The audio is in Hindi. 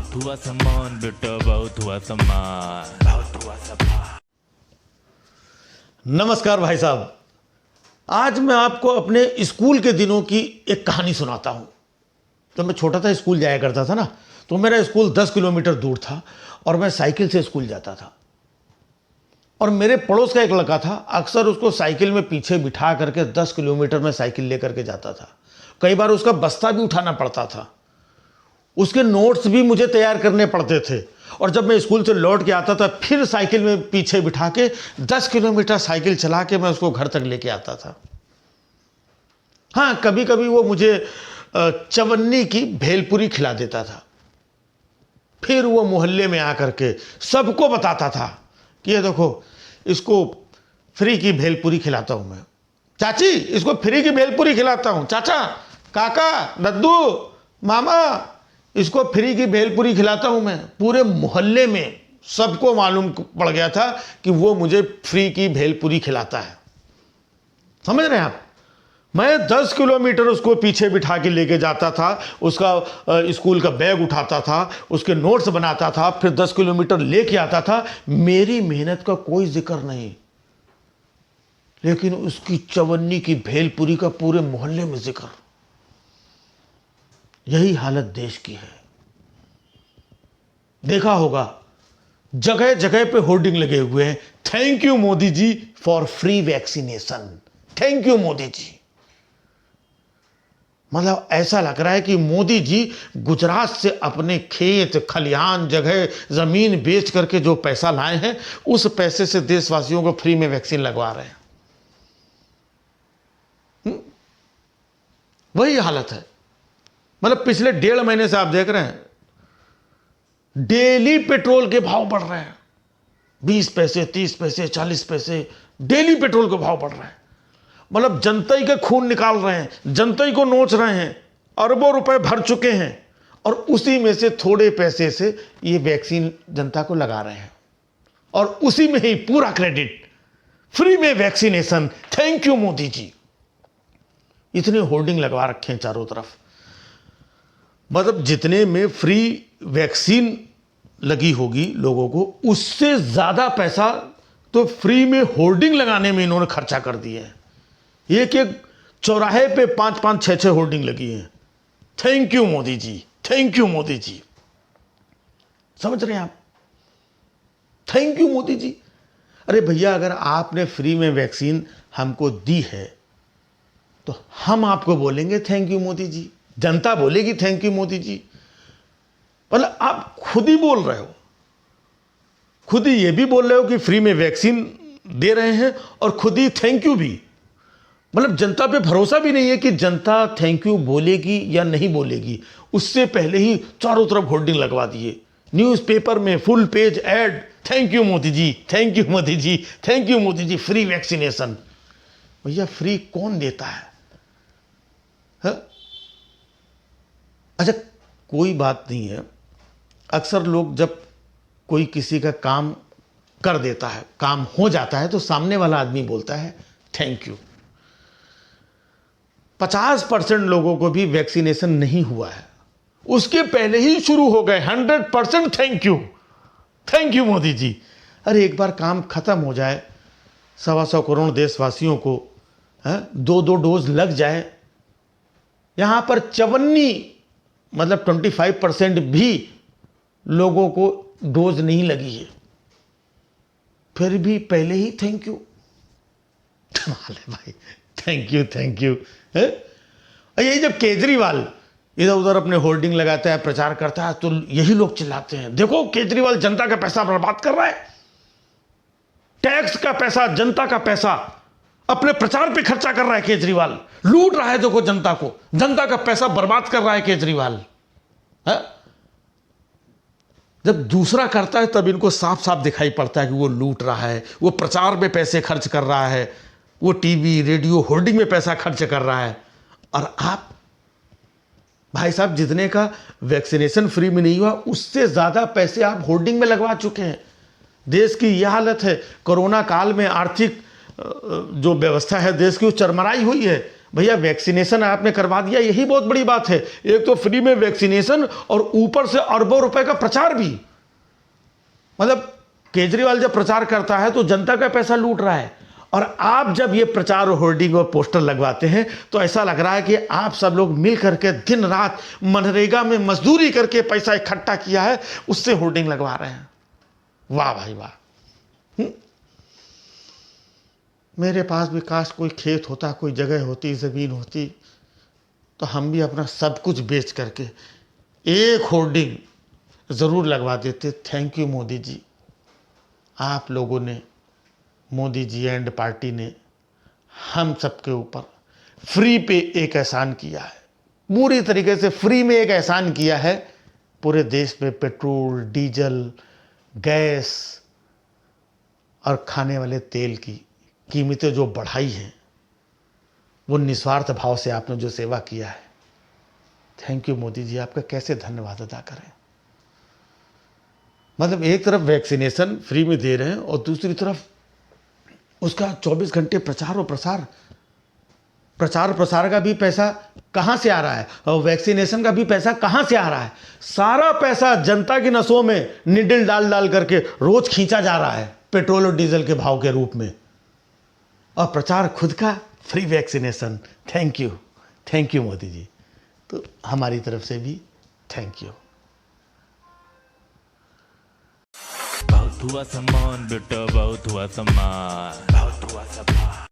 बहुत हुआ सामान बेटा, बहुत हुआ सामान, बहुत हुआ सामान। नमस्कार भाई साहब, आज मैं आपको अपने स्कूल के दिनों की एक कहानी सुनाता हूँ। जब मैं छोटा था, स्कूल जाया करता था ना, तो मेरा स्कूल 10 किलोमीटर दूर था और मैं साइकिल से स्कूल जाता था। और मेरे पड़ोस का एक लड़का था, अक्सर उसको साइकिल में पीछे बिठा करके 10 किलोमीटर में साइकिल लेकर के जाता था। कई बार उसका बस्ता भी उठाना पड़ता था, उसके नोट्स भी मुझे तैयार करने पड़ते थे। और जब मैं स्कूल से लौट के आता था, फिर साइकिल में पीछे बिठा के 10 किलोमीटर साइकिल चला के मैं उसको घर तक लेके आता था। हाँ, कभी कभी वो मुझे चवन्नी की भेलपुरी खिला देता था। फिर वो मोहल्ले में आकर के सबको बताता था कि ये देखो, इसको फ्री की भेलपुरी खिलाता हूं मैं। चाची, इसको फ्री की भेलपुरी खिलाता हूं। चाचा, काका, दद्दू, मामा, इसको फ्री की भेलपुरी खिलाता हूं मैं। पूरे मोहल्ले में सबको मालूम पड़ गया था कि वो मुझे फ्री की भेलपुरी खिलाता है। समझ रहे हैं आप? मैं 10 किलोमीटर उसको पीछे बिठा के लेके जाता था, उसका स्कूल का बैग उठाता था, उसके नोट्स बनाता था, फिर 10 किलोमीटर लेके आता था। मेरी मेहनत का कोई जिक्र नहीं, लेकिन उसकी चवन्नी की भेलपुरी का पूरे मोहल्ले में जिक्र। यही हालत देश की है। देखा होगा, जगह जगह पे होर्डिंग लगे हुए हैं, thank you Modi ji for free vaccination, thank you Modi ji. मतलब ऐसा लग रहा है कि मोदी जी गुजरात से अपने खेत खलिहान जगह जमीन बेच करके जो पैसा लाए हैं, उस पैसे से देशवासियों को फ्री में वैक्सीन लगवा रहे हैं। वही हालत है। मतलब पिछले 1.5 महीने से आप देख रहे हैं, डेली पेट्रोल के भाव बढ़ रहे हैं। 20 पैसे, 30 पैसे, 40 पैसे डेली पेट्रोल के भाव बढ़ रहे हैं। मतलब जनता ही के खून निकाल रहे हैं, जनता ही को नोच रहे हैं, अरबों रुपए भर चुके हैं, और उसी में से थोड़े पैसे से ये वैक्सीन जनता को लगा रहे हैं। और उसी में ही पूरा क्रेडिट, फ्री में वैक्सीनेशन, थैंक यू मोदी जी। इतने होर्डिंग लगवा रखे हैं चारों तरफ। मतलब जितने में फ्री वैक्सीन लगी होगी लोगों को, उससे ज्यादा पैसा तो फ्री में होर्डिंग लगाने में इन्होंने खर्चा कर दिए हैं। एक एक चौराहे पे 5-5, 6-6 होर्डिंग लगी हैं, thank you Modi ji, thank you Modi ji. समझ रहे हैं आप? Thank you Modi ji. अरे भैया, अगर आपने फ्री में वैक्सीन हमको दी है तो हम आपको बोलेंगे थैंक यू मोदी जी, जनता बोलेगी थैंक यू मोदी जी। मतलब आप खुद ही बोल रहे हो, खुद ही ये भी बोल रहे हो कि फ्री में वैक्सीन दे रहे हैं, और खुद ही थैंक यू भी। मतलब जनता पे भरोसा भी नहीं है कि जनता थैंक यू बोलेगी या नहीं बोलेगी। उससे पहले ही चारों तरफ होर्डिंग लगवा दिए, न्यूज़पेपर में full page ad, thank you Modi ji, thank you Modi ji, thank you Modi ji, free vaccination. भैया, फ्री कौन देता है? अच्छा, कोई बात नहीं है। अक्सर लोग जब कोई किसी का काम कर देता है, काम हो जाता है, तो सामने वाला आदमी बोलता है थैंक यू। 50% लोगों को भी वैक्सीनेशन नहीं हुआ है, उसके पहले ही शुरू हो गए 100% thank you, thank you Modi ji. अरे एक बार काम खत्म हो जाए, 125 करोड़ देशवासियों को 2-2 डोज लग जाए। यहां पर चवन्नी, मतलब 25% भी लोगों को डोज नहीं लगी है, फिर भी पहले ही थैंक यू। कमाल है भाई, थैंक यू, थैंक यू। यही जब केजरीवाल इधर उधर अपने होर्डिंग लगाता है, प्रचार करता है, तो यही लोग चिल्लाते हैं, देखो केजरीवाल जनता का पैसा बर्बाद कर रहा है, टैक्स का पैसा, जनता का पैसा अपने प्रचार पे खर्चा कर रहा है केजरीवाल, लूट रहा है देखो जनता को, जनता का पैसा बर्बाद कर रहा है केजरीवाल। जब दूसरा करता है तब इनको साफ साफ दिखाई पड़ता है कि वो लूट रहा है, वो प्रचार में पैसे खर्च कर रहा है, वो टीवी रेडियो होर्डिंग में पैसा खर्च कर रहा है। और आप भाई साहब, जितने का वैक्सीनेशन फ्री में नहीं हुआ, उससे ज्यादा पैसे आप होर्डिंग में लगवा चुके हैं। देश की यह हालत है। कोरोना काल में आर्थिक जो व्यवस्था है देश की, वो चरमराई हुई है। भैया वैक्सीनेशन आपने करवा दिया, यही बहुत बड़ी बात है। एक तो फ्री में वैक्सीनेशन और ऊपर से अरबों रुपए का प्रचार भी। मतलब केजरीवाल जब प्रचार करता है तो जनता का पैसा लूट रहा है, और आप जब ये प्रचार और होर्डिंग और पोस्टर लगवाते हैं तो ऐसा लग रहा है कि आप सब लोग मिल करके दिन रात मनरेगा में मजदूरी करके पैसा इकट्ठा किया है, उससे होर्डिंग लगवा रहे हैं। वाह भाई वाह। मेरे पास भी काश कोई खेत होता, कोई जगह होती, ज़मीन होती, तो हम भी अपना सब कुछ बेच करके एक होर्डिंग ज़रूर लगवा देते। थैंक यू मोदी जी, आप लोगों ने, मोदी जी एंड पार्टी ने हम सबके ऊपर फ्री पे एक एहसान किया है, पूरी तरीके से फ्री में एक एहसान किया है। पूरे देश में पेट्रोल, डीजल, गैस और खाने वाले तेल की कीमतें जो बढ़ाई हैं, वो निस्वार्थ भाव से आपने जो सेवा किया है, थैंक यू मोदी जी, आपका कैसे धन्यवाद अदा करें। मतलब एक तरफ वैक्सीनेशन फ्री में दे रहे हैं और दूसरी तरफ उसका 24 घंटे प्रचार और प्रसार का भी पैसा कहाँ से आ रहा है, और वैक्सीनेशन का भी पैसा कहाँ से आ रहा है। सारा पैसा जनता की नसों में निडल डाल डाल करके रोज खींचा जा रहा है पेट्रोल और डीजल के भाव के रूप में, और प्रचार खुद का free vaccination. Thank you Modi ji. तो हमारी तरफ से भी थैंक यू। बहुत हुआ सम्मान बेटा, बहुत हुआ सम्मान, बहुत हुआ सम्मान।